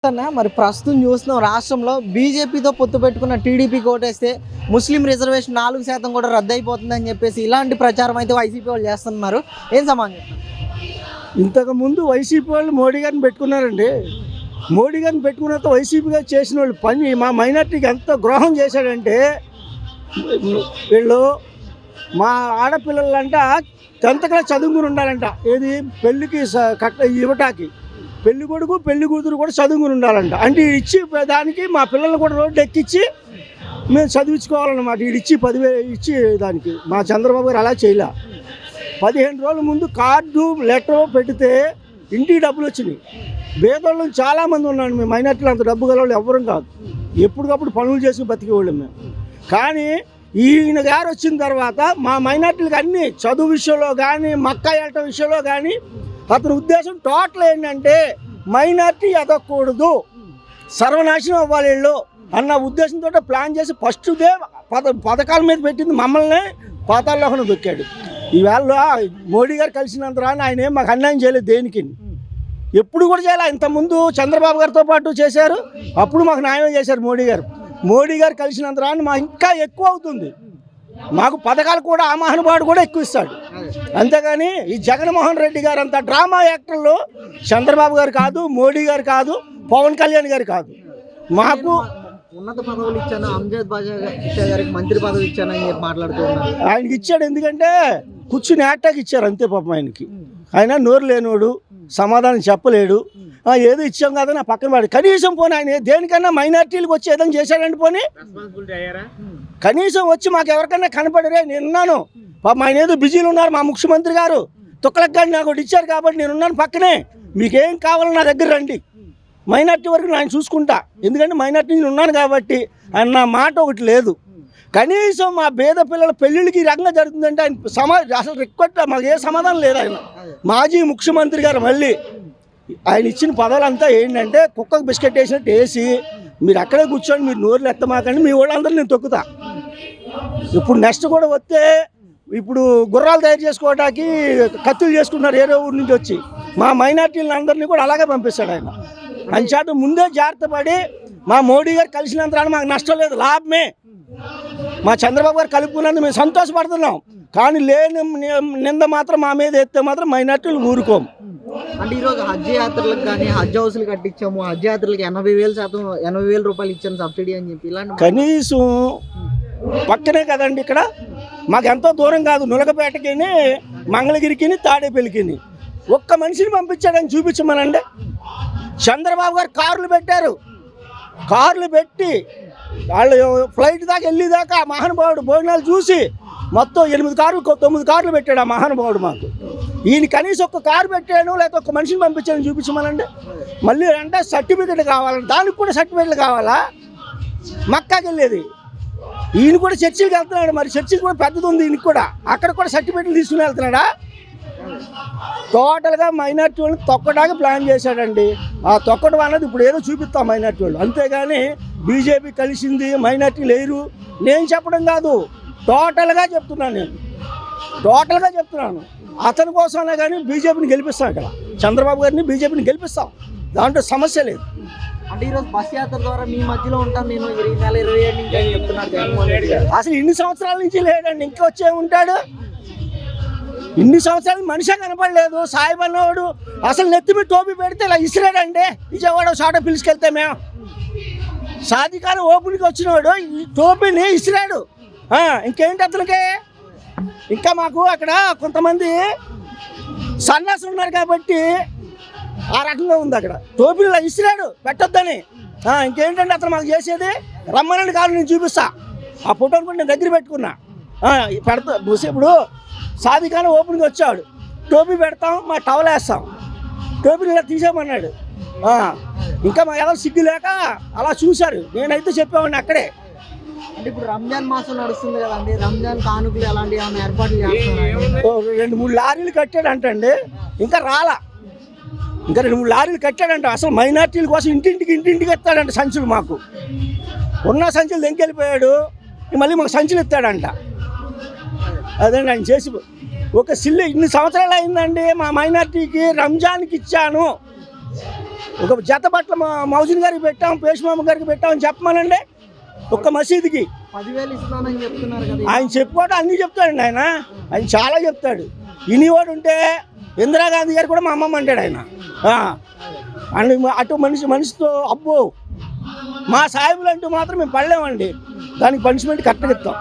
మరి ప్రస్తుతం చూస్తున్నాం రాష్ట్రంలో బీజేపీతో పొత్తు పెట్టుకున్న టీడీపీకి ఓటేస్తే ముస్లిం రిజర్వేషన్ 4% కూడా రద్దు అయిపోతుందని చెప్పేసి ఇలాంటి ప్రచారం అయితే వైసీపీ వాళ్ళు చేస్తున్నారు. ఏం సమాధానం? ఇంతకుముందు వైసీపీ వాళ్ళు మోడీ గారిని పెట్టుకున్నారండి. మోడీ గారిని పెట్టుకున్న వైసీపీగా చేసిన వాళ్ళు పని మా మైనార్టీకి ఎంత ద్రోహం చేశాడంటే, వీళ్ళు మా ఆడపిల్లలంట 10th క్లాస్ చదువుకుని ఉండాలంట. ఏది పెళ్ళికి ఇవ్వటానికి పెళ్లి కొడుకు పెళ్లి కూతురు కూడా చదువుకుని ఉండాలంట. అంటే ఇచ్చి దానికి మా పిల్లల్ని కూడా రోడ్డు ఎక్కించి మేము చదివించుకోవాలన్నమాట. ఇచ్చి 10,000 ఇచ్చి దానికి మా చంద్రబాబు గారు అలా చేయలే. 15 రోజుల ముందు కార్డు లెటర్ పెడితే ఇంటికి డబ్బులు వచ్చినాయి. పేదోళ్ళు చాలామంది ఉన్నాడు. మేము మైనార్టీలో అంత డబ్బు గలవాళ్ళు ఎవ్వరం కాదు. ఎప్పటికప్పుడు పనులు చేసి బతికేవాళ్ళం మేము. కానీ ఈయన గారు వచ్చిన తర్వాత మా మైనార్టీలకు అన్నీ చదువు విషయంలో కానీ మక్కా వెళ్ళటం విషయంలో కానీ అతని ఉద్దేశం టోటల్ ఏంటంటే మైనార్టీ ఎదగకూడదు, సర్వనాశనం అవ్వాలి వీళ్ళు అన్న ఉద్దేశంతో ప్లాన్ చేసి ఫస్ట్దే పథకాల మీద పెట్టింది మమ్మల్ని పాతాళలోకన దొక్కాడు. ఈవేళ మోడీ గారు కలిసినంత రాని ఆయన ఏం మాకు అన్యాయం చేయలేదు. దేనికి ఎప్పుడు కూడా చేయాలి. ఇంతకుముందు చంద్రబాబు గారితో పాటు చేశారు, అప్పుడు మాకు న్యాయం చేశారు మోడీ గారు. మోడీ గారు కలిసినంత రాని మాకు ఇంకా ఎక్కువ అవుతుంది. మాకు పథకాలు కూడా ఆ మహానుభావుడు కూడా ఎక్కువ ఇస్తాడు. అంతేగాని ఈ జగన్మోహన్ రెడ్డి గారు అంత డ్రామా యాక్టర్లు చంద్రబాబు గారు కాదు, మోడీ గారు కాదు, పవన్ కళ్యాణ్ గారు కాదు. మాకు ఉన్నత పదవులు ఇచ్చాను, అంజద్ బాజా గారికి మంత్రి పదవి ఇచ్చాను అని చెప్పి మాట్లాడుతున్నారు. ఆయనకి ఇచ్చాడు, ఎందుకంటే కూర్చుని యాక్టాకి ఇచ్చారు అంతే. పాపం ఆయనకి ఆయన నోరు లేనోడు, సమాధానం చెప్పలేడు. ఏదో ఇచ్చాం కదా నా పక్కన వాడు. కనీసం పోనీ ఆయన దేనికన్నా మైనార్టీలకు వచ్చి ఏదైనా చేశాడండి. పోనీ కనీసం వచ్చి మాకు ఎవరికన్నా కనపడరే. నేనున్నాను పాపం, ఆయన ఏదో బిజీలు ఉన్నారు. మా ముఖ్యమంత్రి గారు తుక్కలకు కానీ నాకు ఒకటి ఇచ్చారు కాబట్టి నేనున్నాను పక్కనే. మీకేం కావాలో నా దగ్గర రండి, మైనార్టీ వరకు నేను చూసుకుంటా. ఎందుకంటే మైనార్టీ నేను ఉన్నాను కాబట్టి ఆయన నా మాట ఒకటి లేదు. కనీసం మా పేద పిల్లల పెళ్ళిళ్ళకి ఈ రకంగా జరుగుతుందంటే ఆయన అసలు రిక్వెస్ట్ మాకు ఏ సమాధానం లేదు. ఆయన మాజీ ముఖ్యమంత్రి గారు మళ్ళీ ఆయన ఇచ్చిన పదవులంతా ఏంటంటే కుక్కకు బిస్కెట్ వేసినట్టు వేసి మీరు అక్కడే కూర్చొని మీరు నోరులు ఎత్తమాకండి, మీ వాళ్ళందరూ నేను తొక్కుతా. ఇప్పుడు నెక్స్ట్ కూడా వస్తే ఇప్పుడు గుర్రాలు తయారు చేసుకోవడానికి కత్తులు చేసుకుంటున్నారు ఏదో ఊరి నుంచి వచ్చి. మా మైనార్టీలను అందరినీ కూడా అలాగే పంపిస్తాడు ఆయన. అంచేత ముందే జాగ్రత్త పడి మా మోడీ గారు కలిసినంత మాకు నష్టం లేదు, లాభమే. మా చంద్రబాబు గారు కలుపుకున్నందుకు మేము సంతోషపడుతున్నాం. కానీ లేని నింద మాత్రం మా మీద ఎత్తే మాత్రం మైనార్టీలు ఊరుకోము. అంటే ఈరోజు హజ్ యాత్రలకు కానీ హజ్ హౌస్లు కట్టించాము, హజ్ యాత్రలకు 80,000 రూపాయలు ఇచ్చాము సబ్సిడీ అని చెప్పి ఇలాంటి కనీసం పక్కనే కదండి, ఇక్కడ మాకు ఎంతో దూరం కాదు. నులకపేటకి మంగళగిరికి తాడేపల్లికి ఒక్క మనిషిని పంపించాడని చూపించమనండి. చంద్రబాబు గారు కార్లు పెట్టారు. కార్లు పెట్టి వాళ్ళు ఫ్లైట్ దాకా వెళ్ళేదాకా మహానుభావుడు భోజనాలు చూసి మొత్తం 8 కార్లు 9 కార్లు పెట్టాడు ఆ మహానుభావుడు మాకు. ఈయన కనీసం ఒక్క కారు పెట్టాను లేకపోతే ఒక్క మనిషిని పంపించాను చూపించమనండి. మళ్ళీ అంటే సర్టిఫికెట్ కావాలంటే దానికి కూడా సర్టిఫికెట్లు కావాలా? మక్కాకి వెళ్ళేది ఈయన కూడా చర్చికి వెళ్తున్నాడు. మరి చర్చికి కూడా పెద్దది ఉంది ఈయనకి కూడా, అక్కడ కూడా సర్టిఫికెట్లు తీసుకుని వెళ్తున్నాడా? టోటల్గా మైనార్టీ వాళ్ళని తొక్కడానికి ప్లాన్ చేశాడండి. ఆ తొక్కడం అన్నది ఇప్పుడు ఏదో చూపిస్తాం మైనార్టీ వాళ్ళు, అంతేగాని బీజేపీ కలిసింది మైనార్టీ లేరు నేను చెప్పడం కాదు. టోటల్గా చెప్తున్నాను, నేను టోటల్గా చెప్తున్నాను. అతని కోసమే కానీ బీజేపీని గెలిపిస్తాం. ఇక్కడ చంద్రబాబు గారిని బీజేపీని గెలిపిస్తాం, దాంట్లో సమస్య లేదు. అంటే ఈరోజు బస్ యాత్ర ద్వారా మీ మధ్యలో ఉంటాను నేను ఈ నెల 27 నుంచి అని చెప్తున్నాను జగన్మోహన్ రెడ్డి గారు. అసలు ఇన్ని సంవత్సరాల నుంచి లేడండి, ఇంకా వచ్చే ఉంటాడు. ఇన్ని సంవత్సరాలు మనిషే కనపడలేదు. సాయిబ్ అన్నవాడు అసలు నెత్తి మీద టోపీ పెడితే ఇలా ఇసిరాడండి. విజయవాడ షాట పిలుచుకెళ్తే మేము సాధికారం ఓపెన్కి వచ్చినవాడు ఈ టోపీని ఇసిరాడు. ఇంకేంటి అతనికి? ఇంకా మాకు అక్కడ కొంతమంది సన్నాసులు ఉన్నారు కాబట్టి ఆ రకంగా ఉంది. అక్కడ టోపీలు ఇసిరాడు పెట్టొద్దని. ఇంకేంటంటే అతను మాకు చేసేది రమ్మనండి కాదు, నేను చూపిస్తా. ఆ ఫోటోని కూడా నేను దగ్గర పెట్టుకున్నా. పెడతా ఇప్పుడు సాధికారం ఓపెన్గా వచ్చాడు, టోపీ పెడతాం, మా టవల్ వేస్తాం, టోపీని ఇలా తీసేయమన్నాడు. ఇంకా మా ఎవరు సిగ్గు లేక అలా చూశారు. నేనైతే చెప్పేవాడిని అక్కడే. అంటే ఇప్పుడు రంజాన్ మాసం నడుస్తుంది కదండి, రంజాన్ కానుకలు ఎలాంటి ఏమైనా ఏర్పాట్లు చేస్తున్నారు? 2-3 లారీలు కట్టాడంటండి, ఇంకా రాలా. ఇంకా 2-3 లారీలు కట్టాడంట. అసలు మైనార్టీల కోసం ఇంటింటికి ఎత్తాడంట సంచులు. మాకు ఉన్న సంచులు దెంకెళ్ళిపోయాడు, మళ్ళీ మాకు సంచులు ఎత్తాడంట. అదండి ఆయన చేసి ఒక సిల్లు. ఇన్ని సంవత్సరాలు అయిందండి మా మైనార్టీకి రంజాన్కి ఇచ్చాను, ఒక జత బట్టలు మౌజిన్ గారికి పెట్టాం, పేష్మామ గారికి పెట్టామని చెప్పమనండి. ఒక్క మసీదుకి 10,000 ఇస్తున్నానని చెప్తున్నారు కదా. ఆయన చెప్పుకోవడం అన్నీ చెప్తాడండి. ఆయన చాలా చెప్తాడు. ఇనివాడు ఉంటే ఇందిరాగాంధీ గారు కూడా మా అమ్మమ్మ అంటాడు ఆయన. అండ్ అటు మనిషితో అబ్బో మా సాయిబులు అంటూ మాత్రం మేము పడలేమండి. దానికి పనిష్మెంట్ కరెక్ట్గా ఇస్తాం.